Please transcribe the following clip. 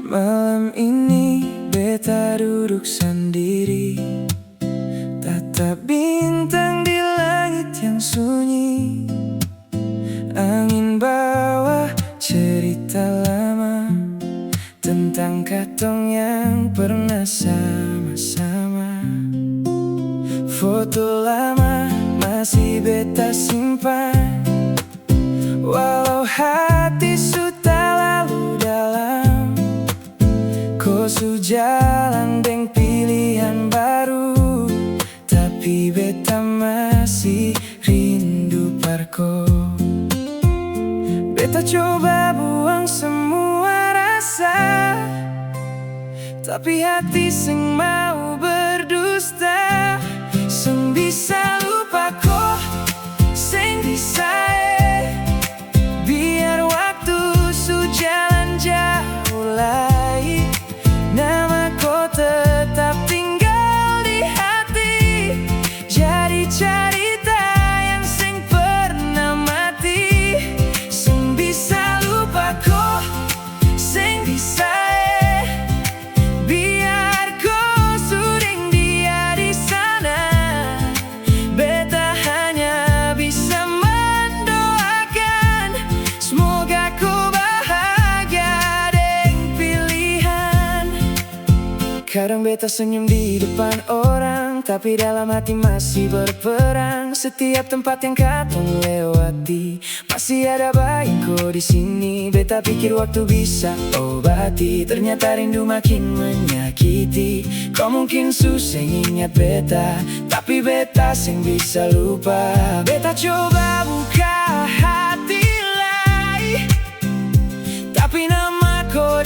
Malam ini beta duduk sendiri, tatap bintang di langit yang sunyi. Angin bawa cerita lama tentang katong yang pernah sama-sama. Foto lama masih beta simpan, walau hati sudah lalu dalam. Ko jalan deng pilihan baru, tapi beta masih rindu parko. Beta coba buang semua rasa, tapi hati sing mau berdusta. Seng bisa lupa ko, seng bisa biar waktu jalan jauh lagi. Nama ko tetap tinggal di hati, jadi cerita yang seng pernah mati. Seng bisa lupa ko, seng bisa biar ko sering dia di sana. Beta hanya bisa mendoakan semoga ko bahagia deng pilihan. Kadang beta senyum di depan orang, tapi dalam hati masih berperang. Setiap tempat yang katong lewati, masih ada baikku di sini. Beta pikir waktu bisa obati, ternyata rindu makin menyakiti. Kau mungkin susah ingat beta, tapi beta sing bisa lupa. Beta coba buka hati lagi, tapi nama kau